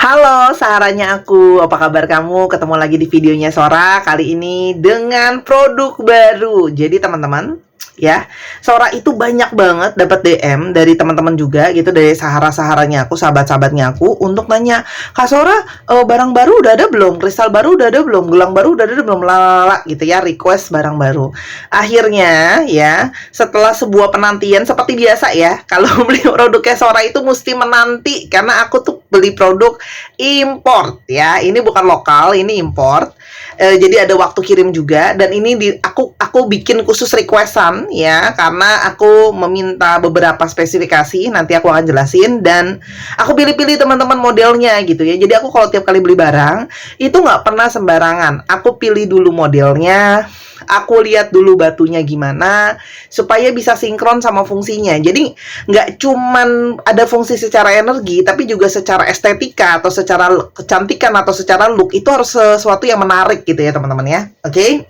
Halo, Saranya aku. Apa kabar kamu? Ketemu lagi di videonya Sora kali ini dengan produk baru. Jadi teman-teman, ya, Sora itu banyak banget dapat DM dari teman-teman juga gitu, dari sahabat-sahabatnya aku, sahabat-sahabatnya aku untuk nanya, "Kak Sora, barang baru udah ada belum? Kristal baru udah ada belum? Gelang baru udah ada belum?" Lalala gitu ya, request barang baru. Akhirnya ya, setelah sebuah penantian seperti biasa ya, kalau beli produknya Sora itu mesti menanti karena aku tuh beli produk import ya. Ini bukan lokal, ini import. Jadi ada waktu kirim juga, dan ini aku bikin khusus requestan ya, karena aku meminta beberapa spesifikasi, nanti aku akan jelasin, dan aku pilih-pilih teman-teman modelnya gitu ya. Jadi aku kalau tiap kali beli barang itu nggak pernah sembarangan, aku pilih dulu modelnya, aku lihat dulu batunya gimana supaya bisa sinkron sama fungsinya. Jadi nggak cuman ada fungsi secara energi, tapi juga secara estetika atau secara kecantikan atau secara look itu harus sesuatu yang menarik gitu ya teman-teman ya. Oke.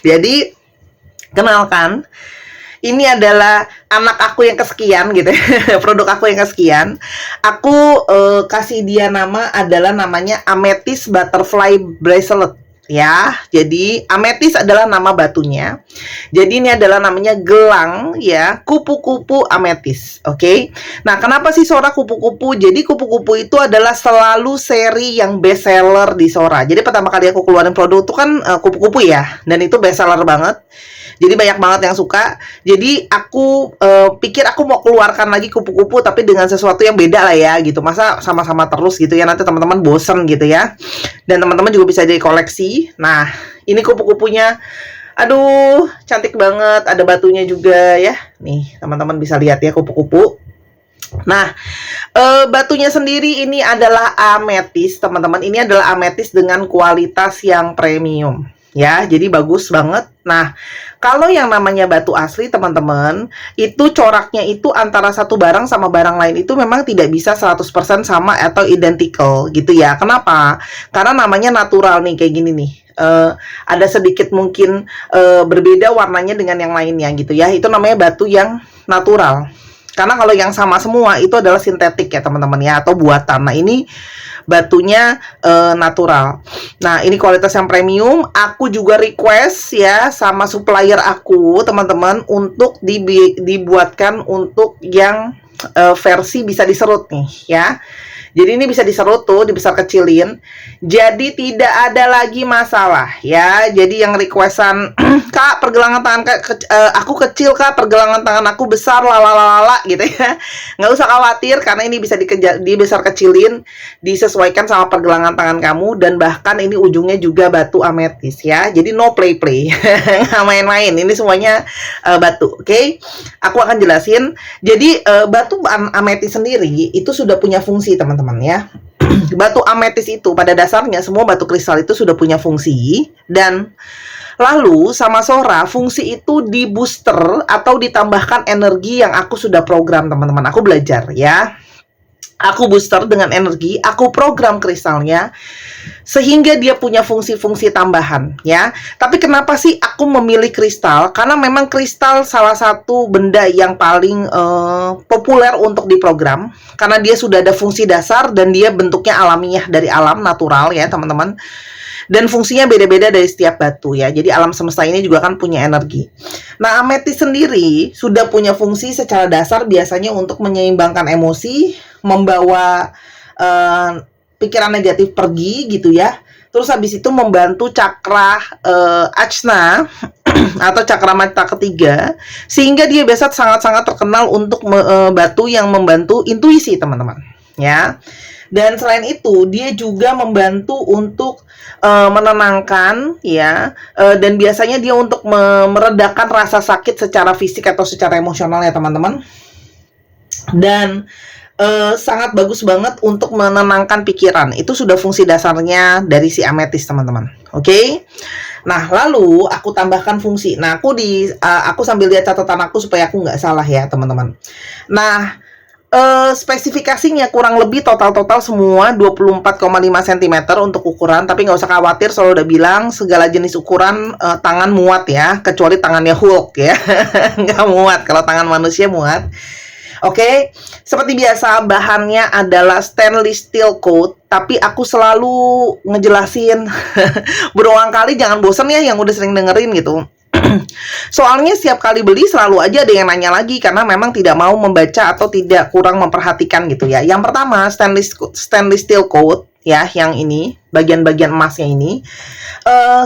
Jadi kenalkan, ini adalah anak aku yang kesekian gitu ya. Produk aku yang kesekian. Aku kasih dia nama adalah namanya Amethyst Butterfly Bracelet ya. Jadi ametis adalah nama batunya. Jadi ini adalah namanya gelang ya, kupu-kupu ametis. Oke. Nah, kenapa sih Sora kupu-kupu? Jadi kupu-kupu itu adalah selalu seri yang best seller di Sora. Jadi pertama kali aku keluarin produk itu kan kupu-kupu ya, dan itu best seller banget. Jadi banyak banget yang suka. Jadi aku pikir aku mau keluarkan lagi kupu-kupu tapi dengan sesuatu yang beda lah ya gitu. Masa sama-sama terus gitu ya, nanti teman-teman bosen gitu ya. Dan teman-teman juga bisa jadi koleksi. Nah, ini kupu-kupunya. Aduh, cantik banget. Ada batunya juga ya. Nih, teman-teman bisa lihat ya kupu-kupu. Nah, batunya sendiri ini adalah ametis, teman-teman. Ini adalah ametis dengan kualitas yang premium. Ya, jadi bagus banget. Nah, kalau yang namanya batu asli teman-teman, itu coraknya itu antara satu barang sama barang lain itu memang tidak bisa 100% sama atau identical gitu ya. Kenapa? Karena namanya natural nih, kayak gini nih. Ada sedikit mungkin berbeda warnanya dengan yang lainnya gitu ya. Itu namanya batu yang natural. Karena kalau yang sama semua itu adalah sintetik ya teman-teman ya, atau buatan. Nah, ini batunya natural. Nah, ini kualitas yang premium. Aku juga request ya sama supplier aku, teman-teman, untuk dibuatkan untuk yang versi bisa diserut nih ya. Jadi ini bisa diserut tuh, dibesar kecilin. Jadi tidak ada lagi masalah ya. Jadi yang requestan, "Kak, pergelangan tangan aku kecil, Kak, pergelangan tangan aku besar, lalalala," gitu ya. Nggak usah khawatir karena ini bisa dibesar kecilin, disesuaikan sama pergelangan tangan kamu, dan bahkan ini ujungnya juga batu ametis ya. Jadi no play nggak main-main. Ini semuanya batu. Oke? Aku akan jelasin. Jadi batu ametis sendiri itu sudah punya fungsi teman-teman ya. Batu ametis itu pada dasarnya semua batu kristal itu sudah punya fungsi, dan lalu sama Sora fungsi itu di booster atau ditambahkan energi yang aku sudah program teman-teman. Aku belajar ya. Aku booster dengan energi, aku program kristalnya sehingga dia punya fungsi-fungsi tambahan ya. Tapi kenapa sih aku memilih kristal? Karena memang kristal salah satu benda yang paling populer untuk diprogram, karena dia sudah ada fungsi dasar dan dia bentuknya alamiah dari alam natural ya teman-teman. Dan fungsinya beda-beda dari setiap batu ya. Jadi alam semesta ini juga kan punya energi. Nah, ametis sendiri sudah punya fungsi secara dasar biasanya untuk menyeimbangkan emosi, membawa pikiran negatif pergi gitu ya. Terus habis itu membantu cakra ajna atau cakra mata ketiga, sehingga dia biasa sangat-sangat terkenal untuk batu yang membantu intuisi teman-teman ya. Dan selain itu dia juga membantu untuk menenangkan ya, dan biasanya dia untuk meredakan rasa sakit secara fisik atau secara emosional ya teman-teman. Dan sangat bagus banget untuk menenangkan pikiran. Itu sudah fungsi dasarnya dari si ametis teman-teman. Oke? Nah, lalu aku tambahkan fungsi. Nah, aku sambil lihat catatan aku supaya aku nggak salah ya teman-teman. Nah, spesifikasinya kurang lebih total semua 24,5 cm untuk ukuran, tapi nggak usah khawatir, selalu udah bilang segala jenis ukuran tangan muat ya, kecuali tangannya Hulk ya. Nggak muat, kalau tangan manusia muat. Oke, seperti biasa bahannya adalah stainless steel coat, tapi aku selalu ngejelasin berulang kali, jangan bosen ya yang udah sering dengerin gitu. Soalnya setiap kali beli selalu aja ada yang nanya lagi karena memang tidak mau membaca atau tidak kurang memperhatikan gitu ya. Yang pertama stainless steel coat ya, yang ini bagian-bagian emasnya ini,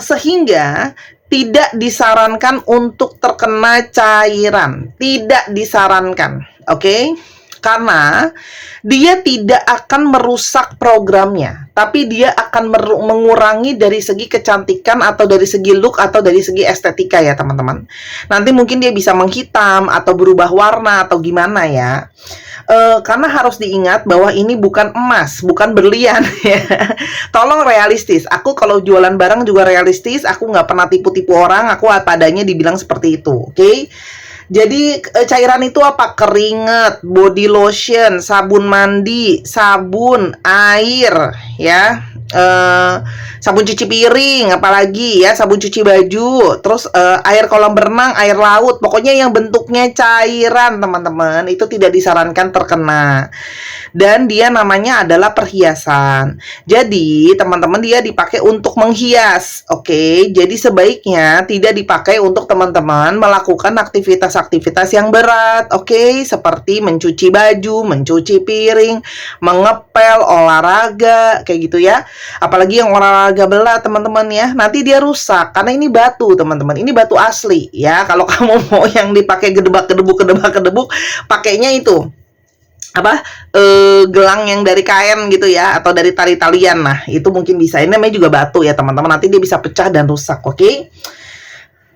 sehingga tidak disarankan untuk terkena cairan, tidak disarankan, oke? Karena dia tidak akan merusak programnya, tapi dia akan mengurangi dari segi kecantikan atau dari segi look atau dari segi estetika ya teman-teman. Nanti mungkin dia bisa menghitam atau berubah warna atau gimana ya. Karena harus diingat bahwa ini bukan emas, bukan berlian ya. Tolong realistis. Aku kalau jualan barang juga realistis. Aku nggak pernah tipu-tipu orang. Aku apa adanya dibilang seperti itu. Oke? Jadi cairan itu apa? Keringat, body lotion, sabun mandi, sabun, air, ya. Sabun cuci piring, apalagi ya, sabun cuci baju, terus air kolam berenang, air laut, pokoknya yang bentuknya cairan teman-teman itu tidak disarankan terkena. Dan dia namanya adalah perhiasan. Jadi teman-teman dia dipakai untuk menghias, oke? Jadi sebaiknya tidak dipakai untuk teman-teman melakukan aktivitas-aktivitas yang berat, oke? Seperti mencuci baju, mencuci piring, mengepel, olahraga, kayak gitu ya. Apalagi yang olahraga berat teman-teman ya, nanti dia rusak karena ini batu teman-teman, ini batu asli ya. Kalau kamu mau yang dipakai gedebak-gedebuk, pakainya itu apa, gelang yang dari kain gitu ya, atau dari tali-talian. Nah itu mungkin bisa, ini namanya juga batu ya teman-teman, nanti dia bisa pecah dan rusak, oke?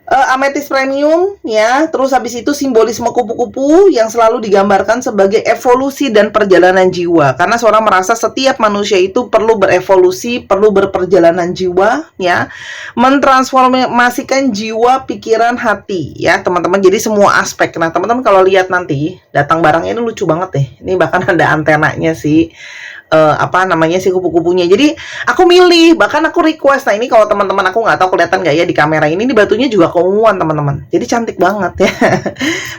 Ametis premium ya, terus habis itu simbolisme kupu-kupu yang selalu digambarkan sebagai evolusi dan perjalanan jiwa, karena seorang merasa setiap manusia itu perlu berevolusi, perlu berperjalanan jiwa ya, mentransformasikan jiwa, pikiran, hati ya teman-teman, jadi semua aspek. Nah teman-teman kalau lihat nanti datang barang ini lucu banget deh, ini bahkan ada antenanya sih, apa namanya sih, kupu-kupunya. Jadi aku milih, bahkan aku request. Nah ini kalau teman-teman, aku nggak tahu kelihatan nggak ya di kamera ini batunya juga keunguan teman-teman, jadi cantik banget ya.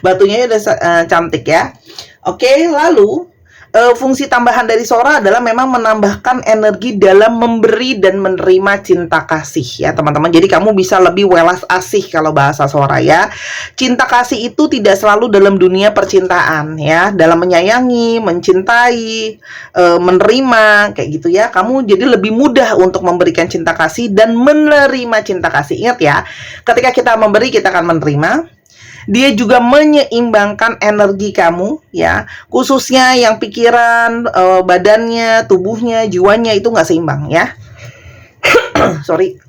Batunya udah cantik ya. Oke, lalu fungsi tambahan dari Sora adalah memang menambahkan energi dalam memberi dan menerima cinta kasih ya teman-teman. Jadi kamu bisa lebih welas asih kalau bahasa Sora ya. Cinta kasih itu tidak selalu dalam dunia percintaan ya, dalam menyayangi, mencintai, menerima kayak gitu ya. Kamu jadi lebih mudah untuk memberikan cinta kasih dan menerima cinta kasih. Ingat ya, ketika kita memberi kita akan menerima. Dia juga menyeimbangkan energi kamu ya, khususnya yang pikiran, badannya, tubuhnya, jiwanya itu nggak seimbang ya. Sorry.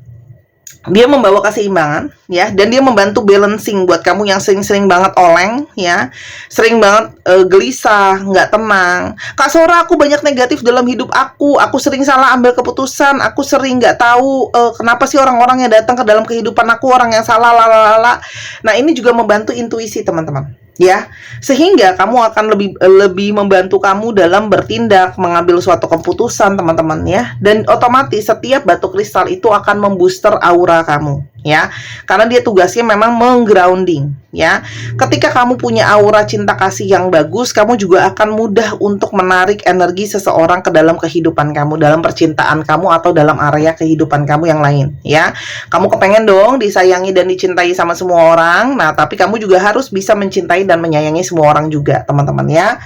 Dia membawa keseimbangan ya, dan dia membantu balancing buat kamu yang sering-sering banget oleng ya, sering banget gelisah, nggak tenang. Kak Sora, aku banyak negatif dalam hidup aku sering salah ambil keputusan, aku sering nggak tahu kenapa sih orang-orang yang datang ke dalam kehidupan aku orang yang salah, lalala. Nah ini juga membantu intuisi teman-teman ya, sehingga kamu akan lebih membantu kamu dalam bertindak, mengambil suatu keputusan teman-teman ya, dan otomatis setiap batu kristal itu akan membooster aura kamu ya, karena dia tugasnya memang menggrounding ya. Ketika kamu punya aura cinta kasih yang bagus, kamu juga akan mudah untuk menarik energi seseorang ke dalam kehidupan kamu, dalam percintaan kamu atau dalam area kehidupan kamu yang lain ya. Kamu kepengen dong disayangi dan dicintai sama semua orang. Nah tapi kamu juga harus bisa mencintai dan menyayangi semua orang juga teman-teman ya.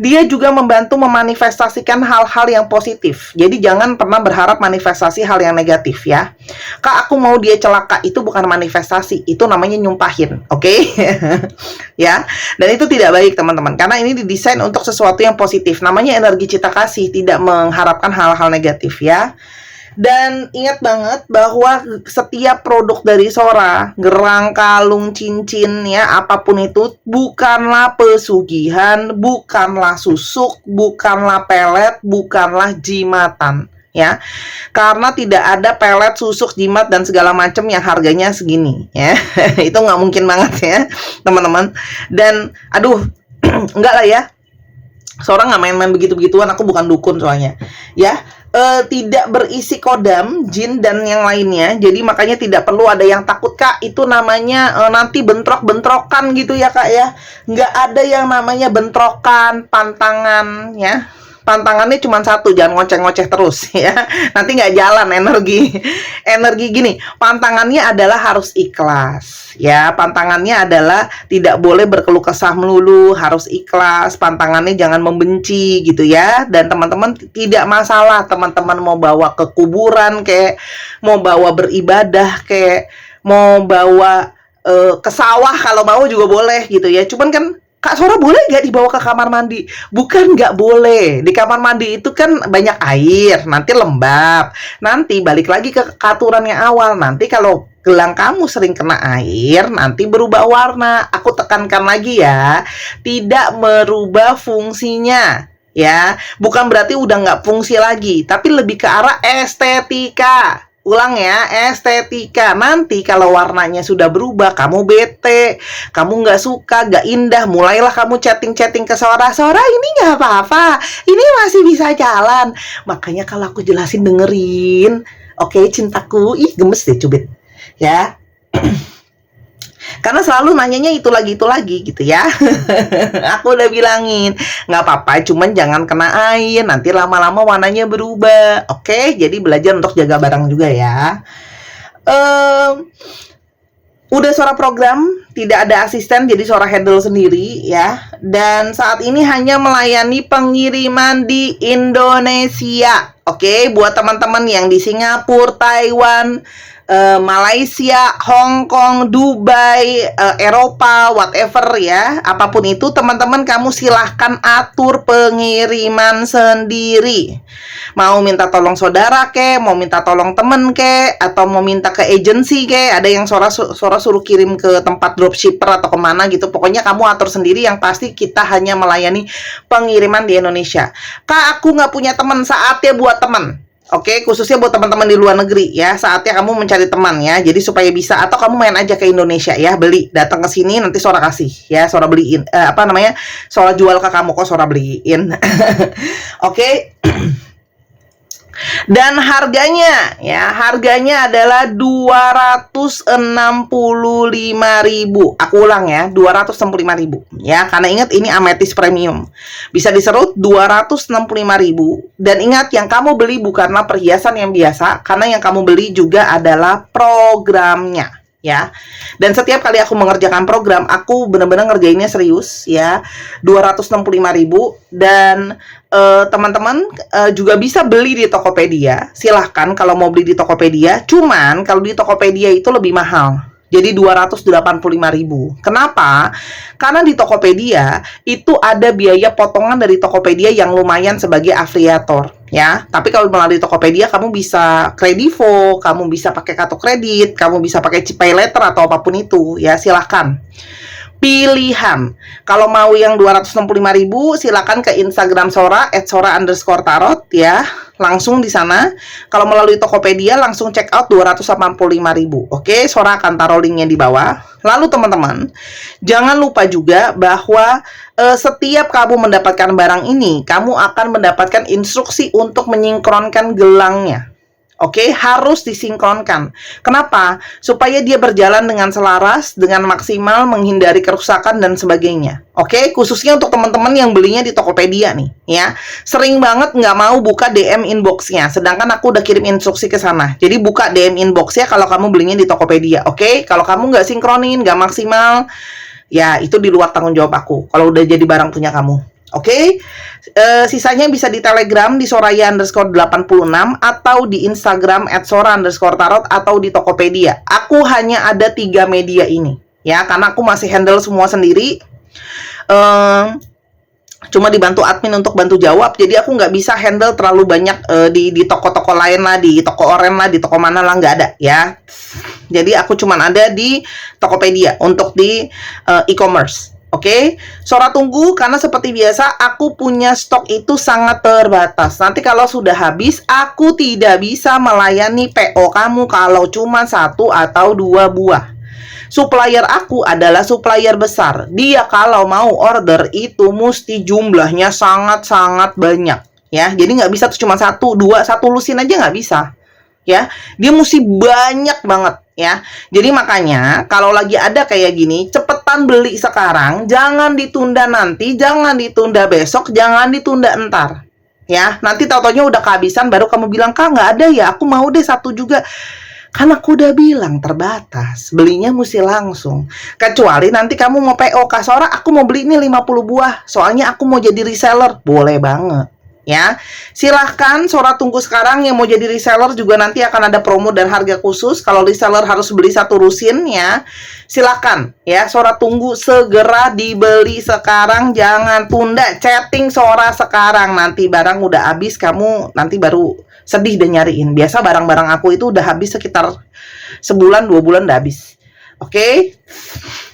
Dia juga membantu memanifestasikan hal-hal yang positif. Jadi jangan pernah berharap manifestasi hal yang negatif ya. Kak, aku mau dia celaka, itu bukan manifestasi, itu namanya nyumpahin, oke? Ya. Dan itu tidak baik teman-teman, karena ini didesain untuk sesuatu yang positif. Namanya energi cinta kasih, tidak mengharapkan hal-hal negatif ya. Dan ingat banget bahwa setiap produk dari Sora, gerang, kalung, cincin ya, apapun itu bukanlah pesugihan, bukanlah susuk, bukanlah pelet, bukanlah jimatan ya. Karena tidak ada pelet, susuk, jimat dan segala macam yang harganya segini ya. Itu nggak mungkin banget ya teman-teman. Dan aduh enggak lah ya, Sora nggak main-main begitu-begituan, aku bukan dukun soalnya ya. tidak berisi kodam, jin dan yang lainnya. Jadi makanya tidak perlu ada yang takut, Kak. Itu namanya nanti bentrok-bentrokan gitu ya, Kak ya. Nggak ada yang namanya bentrokan, pantangan ya. Pantangannya cuma satu, jangan ngoceh-ngoceh terus ya. Nanti nggak jalan energi. Energi gini, pantangannya adalah harus ikhlas ya. Pantangannya adalah tidak boleh berkeluh kesah melulu, harus ikhlas. Pantangannya jangan membenci gitu ya. Dan teman-teman tidak masalah teman-teman mau bawa ke kuburan kayak, mau bawa beribadah kayak, mau bawa ke sawah kalau mau juga boleh gitu ya. Cuman kan, Kak Sora boleh nggak dibawa ke kamar mandi? Bukan nggak boleh. Di kamar mandi itu kan banyak air, nanti lembab. Nanti balik lagi ke aturan yang awal. Nanti kalau gelang kamu sering kena air, nanti berubah warna. Aku tekankan lagi ya, tidak merubah fungsinya. Ya, bukan berarti udah nggak fungsi lagi, tapi lebih ke arah estetika. Ulang ya, estetika. Nanti kalau warnanya sudah berubah, kamu bete, kamu nggak suka, nggak indah, mulailah kamu chatting-chatting ke Sora. Sora, ini nggak apa-apa, ini masih bisa jalan. Makanya kalau aku jelasin dengerin. Oke, cintaku. Ih, gemes deh cubit. Ya. Karena selalu nanyanya itu lagi gitu ya. Aku udah bilangin, nggak apa-apa, cuman jangan kena air, nanti lama-lama warnanya berubah. Oke, jadi belajar untuk jaga barang juga ya. Udah Sora program, tidak ada asisten, jadi Sora handle sendiri ya. Dan saat ini hanya melayani pengiriman di Indonesia. Oke, buat teman-teman yang di Singapura, Taiwan, Malaysia, Hong Kong, Dubai, Eropa, whatever ya, apapun itu, teman-teman kamu silahkan atur pengiriman sendiri. Mau minta tolong saudara ke, mau minta tolong temen ke, atau mau minta ke agensi ke, ada yang Sora suruh kirim ke tempat dropshipper atau kemana gitu. Pokoknya kamu atur sendiri, yang pasti kita hanya melayani pengiriman di Indonesia. Kak, aku nggak punya teman, saatnya buat teman. Oke, khususnya buat teman-teman di luar negeri ya, saatnya kamu mencari teman ya. Jadi supaya bisa, atau kamu main aja ke Indonesia ya, beli, datang ke sini, nanti Sora kasih ya, Sora beliin, Sora jual ke kamu, kok Sora beliin. Oke. Dan harganya ya, harganya adalah 265.000. Aku ulang ya, 265.000 ya, karena ingat ini ametis premium. Bisa diserut 265.000. Dan ingat, yang kamu beli bukanlah perhiasan yang biasa, karena yang kamu beli juga adalah programnya ya. Dan setiap kali aku mengerjakan program, aku benar-benar ngerjainnya serius ya. 265.000. Dan teman-teman juga bisa beli di Tokopedia. Silahkan kalau mau beli di Tokopedia. Cuman kalau di Tokopedia itu lebih mahal. Jadi 285.000. Kenapa? Karena di Tokopedia itu ada biaya potongan dari Tokopedia yang lumayan sebagai afiliator ya. Tapi kalau melalui Tokopedia kamu bisa kredivo, kamu bisa pakai kartu kredit, kamu bisa pakai pay letter atau apapun itu ya, silahkan. Pilihan. Kalau mau yang 265.000, silakan ke Instagram Sora @sora_tarot ya. Langsung di sana. Kalau melalui Tokopedia langsung check out 285.000. Oke, Sora akan taruh linknya di bawah. Lalu teman-teman, jangan lupa juga bahwa setiap kamu mendapatkan barang ini, kamu akan mendapatkan instruksi untuk menyingkronkan gelangnya. Oke, harus disinkronkan. Kenapa? Supaya dia berjalan dengan selaras, dengan maksimal, menghindari kerusakan dan sebagainya. Oke, khususnya untuk teman-teman yang belinya di Tokopedia nih, ya. Sering banget nggak mau buka DM inbox-nya, sedangkan aku udah kirim instruksi ke sana. Jadi buka DM inbox-nya kalau kamu belinya di Tokopedia. Oke, kalau kamu nggak sinkronin, nggak maksimal, ya itu di luar tanggung jawab aku. Kalau udah jadi barang punya kamu. Oke, sisanya bisa di Telegram di Soraya_86 atau di Instagram @sora_tarot atau di Tokopedia. Aku hanya ada 3 media ini ya, karena aku masih handle semua sendiri. Cuma dibantu admin untuk bantu jawab, jadi aku nggak bisa handle terlalu banyak di toko-toko lain lah, di toko oren lah, di toko mana lah, nggak ada ya. Jadi aku cuman ada di Tokopedia untuk di e-commerce. Oke, Sora tunggu, karena seperti biasa aku punya stok itu sangat terbatas. Nanti kalau sudah habis, aku tidak bisa melayani PO kamu kalau cuma 1 atau 2 buah. Supplier aku adalah supplier besar. Dia kalau mau order itu mesti jumlahnya sangat-sangat banyak. ya. Jadi nggak bisa tuh cuma satu, dua, satu lusin aja nggak bisa. Ya, dia mesti banyak banget ya. Jadi makanya kalau lagi ada kayak gini, cepetan beli sekarang, jangan ditunda nanti, jangan ditunda besok, jangan ditunda entar. Ya, nanti tau-taunya udah kehabisan baru kamu bilang, "Kak, nggak ada ya, aku mau deh satu juga." Kan aku udah bilang terbatas, belinya mesti langsung. Kecuali nanti kamu mau PO, "Kak Sora, aku mau beli ini 50 buah, soalnya aku mau jadi reseller." Boleh banget. Ya, silahkan Sora tunggu sekarang. Yang mau jadi reseller juga nanti akan ada promo dan harga khusus. Kalau reseller harus beli satu lusin ya. Silahkan ya, Sora tunggu, segera dibeli sekarang, jangan tunda. Chatting Sora sekarang, nanti barang udah habis kamu nanti baru sedih dan nyariin. Biasa barang-barang aku itu udah habis sekitar sebulan 2 bulan udah habis. Oke?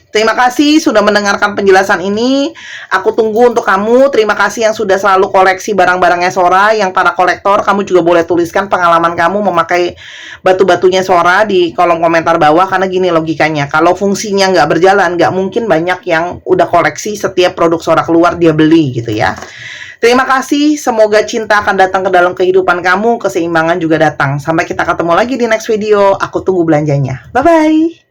Terima kasih sudah mendengarkan penjelasan ini. Aku tunggu untuk kamu. Terima kasih yang sudah selalu koleksi barang-barangnya Sora. Yang para kolektor, kamu juga boleh tuliskan pengalaman kamu memakai batu-batunya Sora di kolom komentar bawah. Karena gini logikanya, kalau fungsinya nggak berjalan, nggak mungkin banyak yang udah koleksi setiap produk Sora keluar dia beli gitu ya. Terima kasih. Semoga cinta akan datang ke dalam kehidupan kamu. Keseimbangan juga datang. Sampai kita ketemu lagi di next video. Aku tunggu belanjanya. Bye-bye.